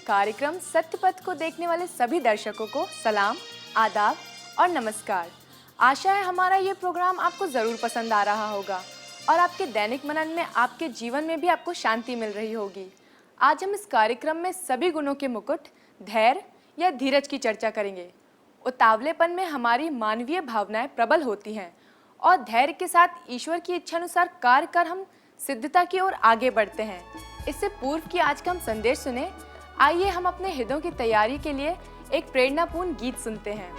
कार्यक्रम सत्य पथ को देखने वाले सभी दर्शकों को सलाम, आदाब और नमस्कार। आशा है हमारा ये प्रोग्राम आपको ज़रूर पसंद आ रहा होगा और आपके दैनिक मनन में, आपके जीवन में भी आपको शांति मिल रही होगी। आज हम इस कार्यक्रम में सभी गुणों के मुकुट धैर्य या धीरज की चर्चा करेंगे। उतावलेपन में हमारी मानवीय भावनाएं प्रबल होती हैं और धैर्य के साथ ईश्वर की इच्छानुसार कार्य कर हम सिद्धता की ओर आगे बढ़ते हैं। इससे पूर्व की आज का हम संदेश सुने। आइए हम अपने हृदयों की तैयारी के लिए एक प्रेरणापूर्ण गीत सुनते हैं।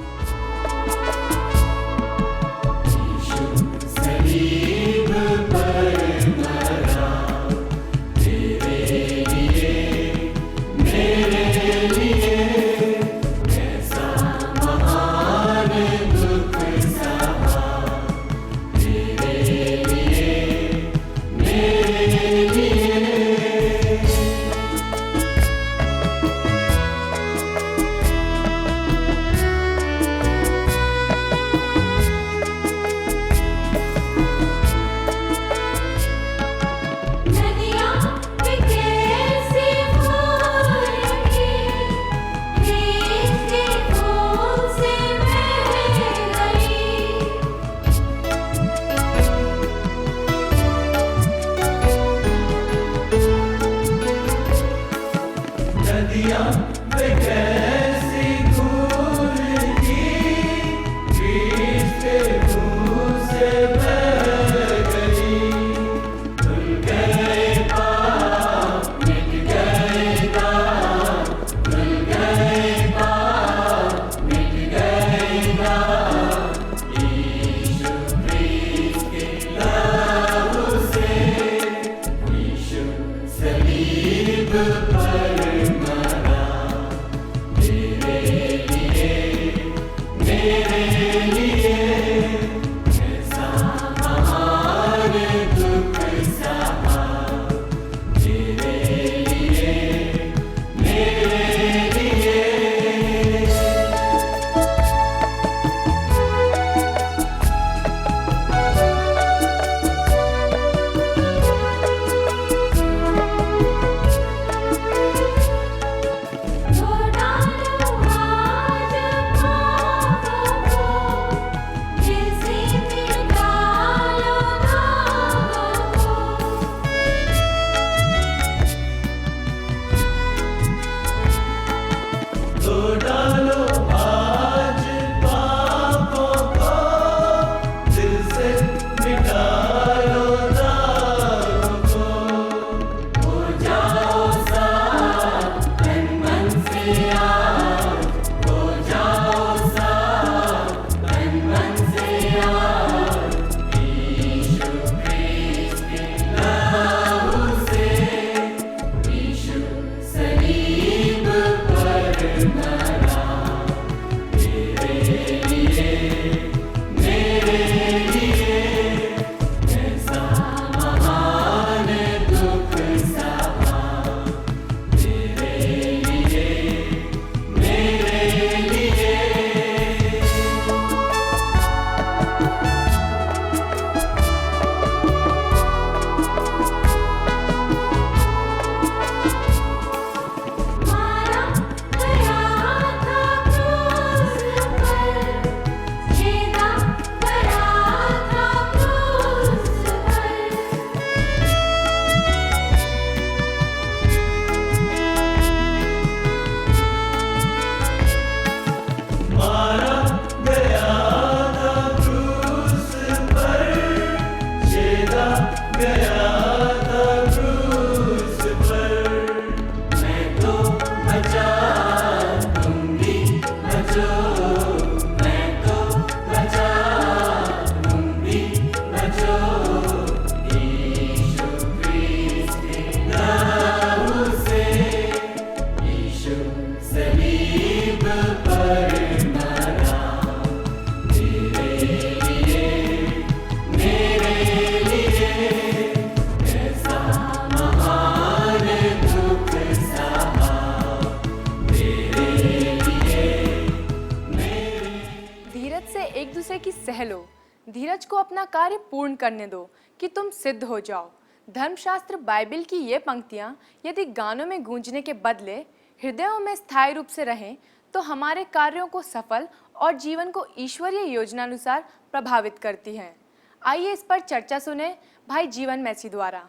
धीरज को अपना कार्य पूर्ण करने दो कि तुम सिद्ध हो जाओ। धर्मशास्त्र बाइबल की ये पंक्तियाँ यदि गानों में गूंजने के बदले हृदयों में स्थायी रूप से रहें तो हमारे कार्यों को सफल और जीवन को ईश्वरीय योजनानुसार प्रभावित करती हैं। आइए इस पर चर्चा सुने भाई जीवन मैसी द्वारा।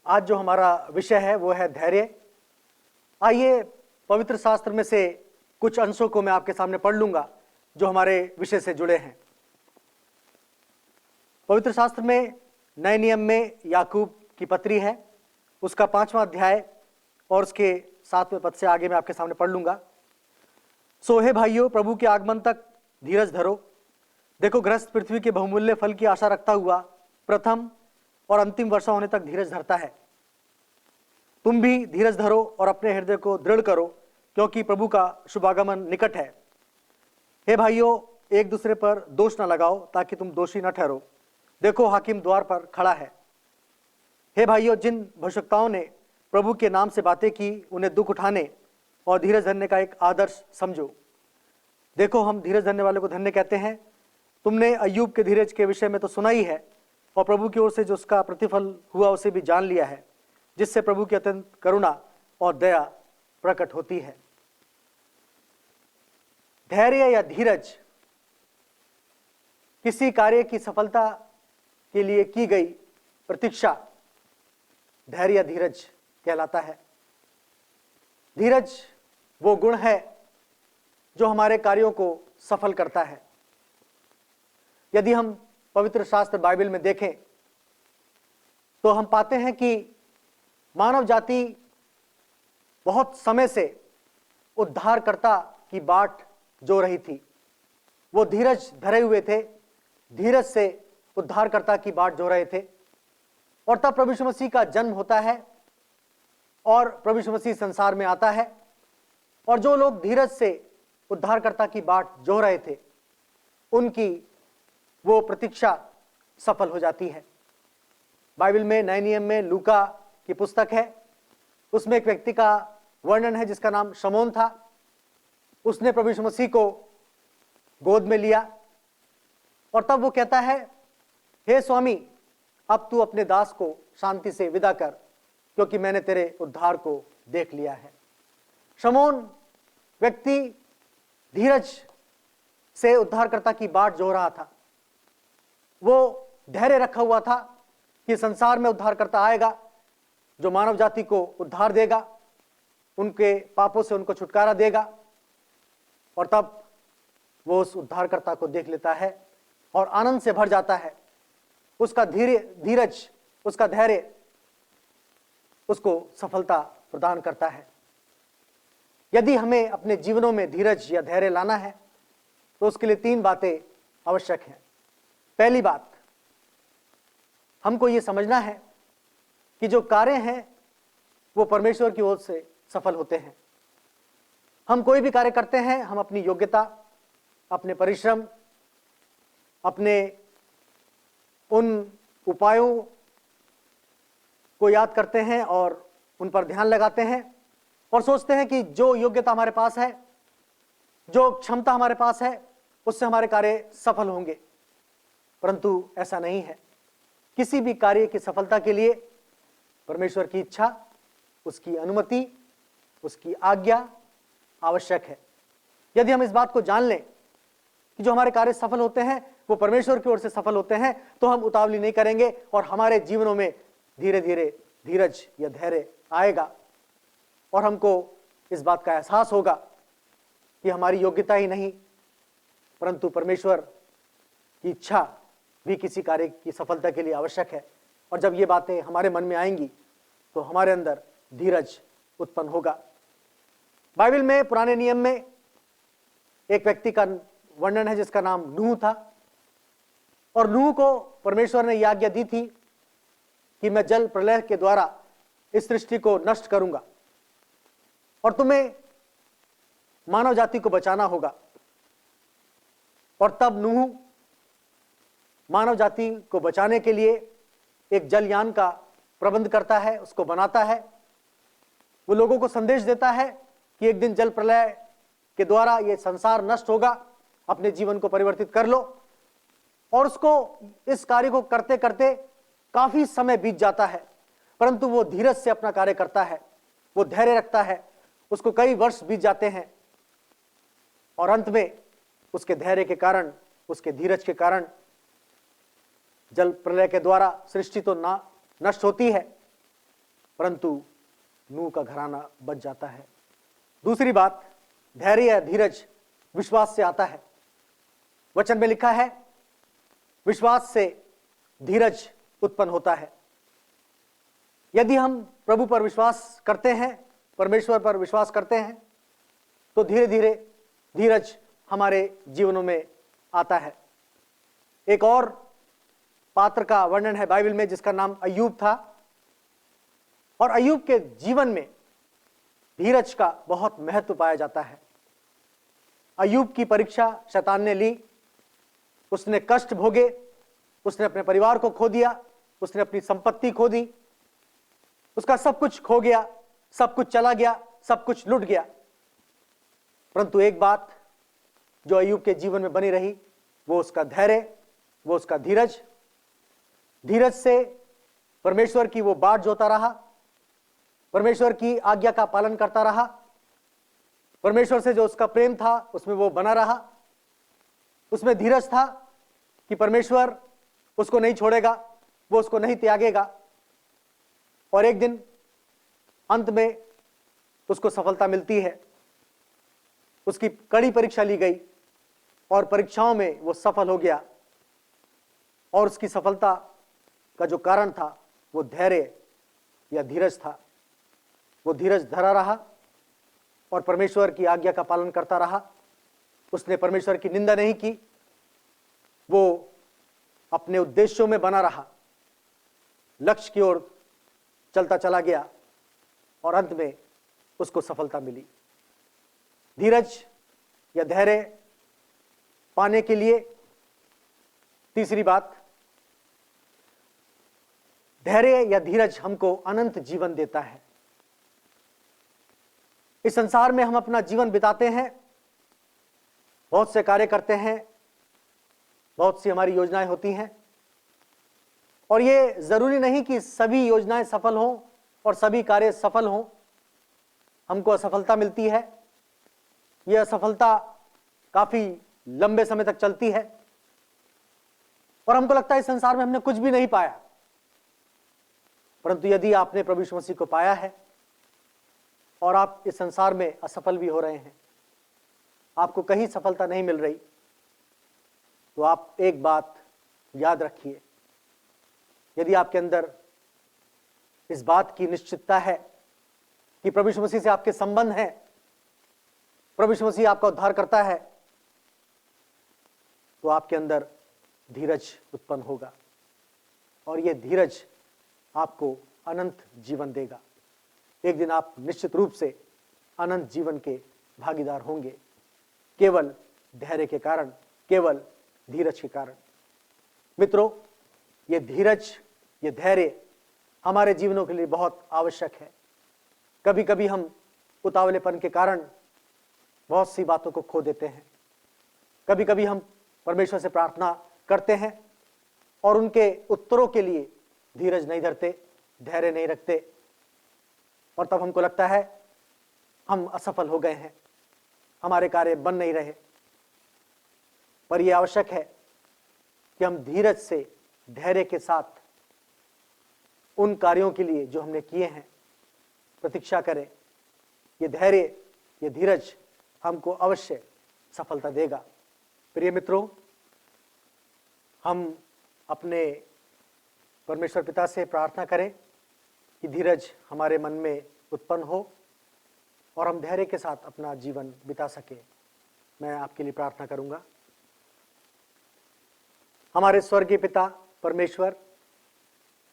आज जो हमारा विषय है वो है धैर्य। आइए पवित्र शास्त्र में से कुछ अंशों को मैं आपके सामने पढ़ लूंगा जो हमारे विषय से जुड़े हैं। पवित्र शास्त्र में नए नियम में याकूब की पत्री है, उसका 5वां अध्याय और उसके 7वें पद से आगे मैं आपके सामने पढ़ लूंगा। सो हे भाइयों, प्रभु के आगमन तक धीरज धरो। देखो, गृहस्थ पृथ्वी के बहुमूल्य फल की आशा रखता हुआ प्रथम और अंतिम वर्षा होने तक धीरज धरता है। तुम भी धीरज धरो और अपने हृदय को दृढ़ करो, क्योंकि प्रभु का शुभागमन निकट है। हे भाइयों, एक दूसरे पर दोष न लगाओ ताकि तुम दोषी न ठहरो। देखो, हाकिम द्वार पर खड़ा है। हे भाइयों, जिन भविष्यवक्ताओं ने प्रभु के नाम से बातें की, उन्हें दुख उठाने और धीरज धरने का एक आदर्श समझो। देखो, हम धीरज धरने वाले को धन्य कहते हैं। तुमने अय्यूब के धीरज के विषय में तो सुना ही है, और प्रभु की ओर से जो उसका प्रतिफल हुआ उसे भी जान लिया है, जिससे प्रभु की अत्यंत करुणा और दया प्रकट होती है। धैर्य या धीरज किसी कार्य की सफलता के लिए की गई प्रतीक्षा धैर्य या धीरज कहलाता है। धीरज वो गुण है जो हमारे कार्यों को सफल करता है। यदि हम पवित्र शास्त्र बाइबल में देखें तो हम पाते हैं कि मानव जाति बहुत समय से उद्धारकर्ता की बाट जो रही थी, वो धीरज धरे हुए थे, धीरज से उद्धारकर्ता की बाट जो रहे थे। और तब प्रभु यीशु मसीह का जन्म होता है और प्रभु यीशु मसीह संसार में आता है, और जो लोग धीरज से उद्धारकर्ता की बाट जो रहे थे, उनकी वो प्रतीक्षा सफल हो जाती है। बाइबल में नए नियम में लूका की पुस्तक है, उसमें एक व्यक्ति का वर्णन है जिसका नाम शमौन था। उसने प्रभु यीशु मसीह को गोद में लिया और तब वो कहता है, हे स्वामी, अब तू अपने दास को शांति से विदा कर, क्योंकि मैंने तेरे उद्धार को देख लिया है। शमौन व्यक्ति धीरज से उद्धारकर्ता की बाट जो रहा था, वो धैर्य रखा हुआ था कि संसार में उद्धारकर्ता आएगा जो मानव जाति को उद्धार देगा, उनके पापों से उनको छुटकारा देगा। और तब वो उस उद्धारकर्ता को देख लेता है और आनंद से भर जाता है। उसका धीरज, उसका धैर्य उसको सफलता प्रदान करता है। यदि हमें अपने जीवनों में धीरज या धैर्य लाना है तो उसके लिए 3 बातें आवश्यक हैं। पहली बात, हमको ये समझना है कि जो कार्य हैं वो परमेश्वर की ओर से सफल होते हैं। हम कोई भी कार्य करते हैं, हम अपनी योग्यता, अपने परिश्रम, अपने उन उपायों को याद करते हैं और उन पर ध्यान लगाते हैं और सोचते हैं कि जो योग्यता हमारे पास है, जो क्षमता हमारे पास है, उससे हमारे कार्य सफल होंगे। परंतु ऐसा नहीं है। किसी भी कार्य की सफलता के लिए परमेश्वर की इच्छा, उसकी अनुमति, उसकी आज्ञा आवश्यक है। यदि हम इस बात को जान लें कि जो हमारे कार्य सफल होते हैं वो परमेश्वर की ओर से सफल होते हैं, तो हम उतावली नहीं करेंगे और हमारे जीवनों में धीरे धीरे धीरज या धैर्य आएगा और हमको इस बात का एहसास होगा कि हमारी योग्यता ही नहीं परंतु परमेश्वर की इच्छा भी किसी कार्य की सफलता के लिए आवश्यक है। और जब ये बातें हमारे मन में आएंगी तो हमारे अंदर धीरज उत्पन्न होगा। बाइबल में पुराने नियम में एक व्यक्ति का वर्णन है जिसका नाम नूह था, और नूह को परमेश्वर ने यह आज्ञा दी थी कि मैं जल प्रलय के द्वारा इस सृष्टि को नष्ट करूंगा और तुम्हें मानव जाति को बचाना होगा। और तब नूह मानव जाति को बचाने के लिए एक जलयान का प्रबंध करता है, उसको बनाता है। वो लोगों को संदेश देता है कि एक दिन जल प्रलय के द्वारा ये संसार नष्ट होगा, अपने जीवन को परिवर्तित कर लो। और उसको इस कार्य को करते करते काफी समय बीत जाता है, परंतु वो धीरज से अपना कार्य करता है वो धैर्य रखता है, उसको कई वर्ष बीत जाते हैं और अंत में उसके धैर्य के कारण, उसके धीरज के कारण जल प्रलय के द्वारा सृष्टि तो ना नष्ट होती है, परंतु नूह का घराना बच जाता है। दूसरी बात, धैर्य या धीरज विश्वास से आता है। वचन में लिखा है, विश्वास से धीरज उत्पन्न होता है। यदि हम प्रभु पर विश्वास करते हैं, परमेश्वर पर विश्वास करते हैं, तो धीरे धीरे धीरज हमारे जीवनों में आता है। एक और पात्र का वर्णन है बाइबल में जिसका नाम अय्यूब था, और अय्यूब के जीवन में धीरज का बहुत महत्व पाया जाता है। अय्यूब की परीक्षा शैतान ने ली, उसने कष्ट भोगे, उसने अपने परिवार को खो दिया, उसने अपनी संपत्ति खो दी, उसका सब कुछ खो गया, सब कुछ चला गया, सब कुछ लुट गया। परंतु एक बात जो अय्यूब के जीवन में बनी रही, वो उसका धैर्य, वो उसका धीरज। धीरज से परमेश्वर की वो बाट जोता रहा, परमेश्वर की आज्ञा का पालन करता रहा, परमेश्वर से जो उसका प्रेम था उसमें वो बना रहा। उसमें धीरज था कि परमेश्वर उसको नहीं छोड़ेगा, वो उसको नहीं त्यागेगा। और एक दिन अंत में उसको सफलता मिलती है। उसकी कड़ी परीक्षा ली गई और परीक्षाओं में वो सफल हो गया, और उसकी सफलता का जो कारण था वो धैर्य या धीरज था। वो धीरज धरा रहा और परमेश्वर की आज्ञा का पालन करता रहा। उसने परमेश्वर की निंदा नहीं की, वो अपने उद्देश्यों में बना रहा, लक्ष्य की ओर चलता चला गया और अंत में उसको सफलता मिली। धीरज या धैर्य पाने के लिए तीसरी बात, धैर्य या धीरज हमको अनंत जीवन देता है। इस संसार में हम अपना जीवन बिताते हैं, बहुत से कार्य करते हैं, बहुत सी हमारी योजनाएं होती हैं, और ये जरूरी नहीं कि सभी योजनाएं सफल हों और सभी कार्य सफल हों। हमको असफलता मिलती है, यह असफलता काफी लंबे समय तक चलती है और हमको लगता है इस संसार में हमने कुछ भी नहीं पाया। परंतु यदि आपने प्रभु यीशु मसीह को पाया है और आप इस संसार में असफल भी हो रहे हैं, आपको कहीं सफलता नहीं मिल रही, तो आप एक बात याद रखिए, यदि आपके अंदर इस बात की निश्चितता है कि प्रभु यीशु मसीह से आपके संबंध हैं, प्रभु यीशु मसीह आपका उद्धार करता है, तो आपके अंदर धीरज उत्पन्न होगा और यह धीरज आपको अनंत जीवन देगा। एक दिन आप निश्चित रूप से अनंत जीवन के भागीदार होंगे, केवल धैर्य के कारण, केवल धीरज के कारण। मित्रों, ये धीरज, ये धैर्य हमारे जीवनों के लिए बहुत आवश्यक है। कभी कभी हम उतावलेपन के कारण बहुत सी बातों को खो देते हैं। कभी कभी हम परमेश्वर से प्रार्थना करते हैं और उनके उत्तरों के लिए धीरज नहीं धरते, धैर्य नहीं रखते, और तब हमको लगता है हम असफल हो गए हैं, हमारे कार्य बन नहीं रहे। पर यह आवश्यक है कि हम धीरज से, धैर्य के साथ उन कार्यों के लिए जो हमने किए हैं प्रतीक्षा करें। ये धैर्य, ये धीरज हमको अवश्य सफलता देगा। प्रिय मित्रों, हम अपने परमेश्वर पिता से प्रार्थना करें कि धीरज हमारे मन में उत्पन्न हो और हम धैर्य के साथ अपना जीवन बिता सके। मैं आपके लिए प्रार्थना करूंगा। हमारे स्वर्गीय पिता परमेश्वर,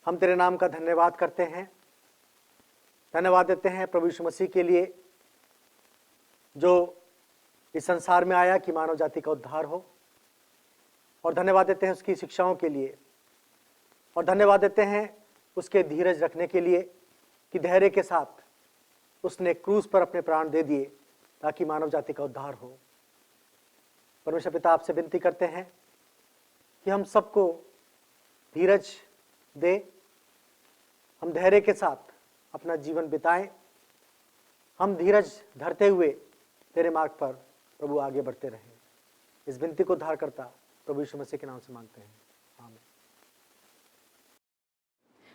हम तेरे नाम का धन्यवाद करते हैं, धन्यवाद देते हैं प्रभु यीशु मसीह के लिए जो इस संसार में आया कि मानव जाति का उद्धार हो, और धन्यवाद देते हैं उसकी शिक्षाओं के लिए, और धन्यवाद देते हैं उसके धीरज रखने के लिए कि धैर्य के साथ उसने क्रूस पर अपने प्राण दे दिए ताकि मानव जाति का उद्धार हो। परमेश्वर पिता, आपसे विनती करते हैं कि हम सबको धीरज दे, हम धैर्य के साथ अपना जीवन बिताएं हम धीरज धरते हुए तेरे मार्ग पर प्रभु आगे बढ़ते रहे। इस विनती को धार करता प्रभु यीशु मसीह के नाम से मांगते हैं, आमीन।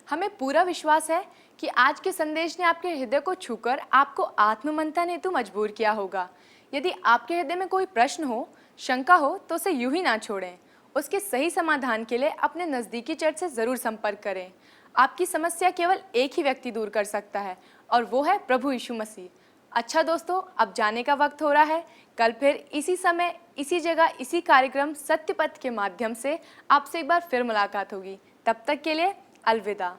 हमें पूरा विश्वास है कि आज के संदेश ने आपके हृदय को छूकर आपको आत्ममंथन हेतु मजबूर किया होगा। यदि आपके हृदय में कोई प्रश्न हो, शंका हो, तो उसे यूं ही ना छोड़ें। उसके सही समाधान के लिए अपने नज़दीकी चर्च से ज़रूर संपर्क करें। आपकी समस्या केवल एक ही व्यक्ति दूर कर सकता है और वो है प्रभु यीशु मसीह। अच्छा दोस्तों, अब जाने का वक्त हो रहा है। कल फिर इसी समय, इसी जगह, इसी कार्यक्रम सत्य पथ के माध्यम से आपसे एक बार फिर मुलाकात होगी। तब तक के लिए अलविदा।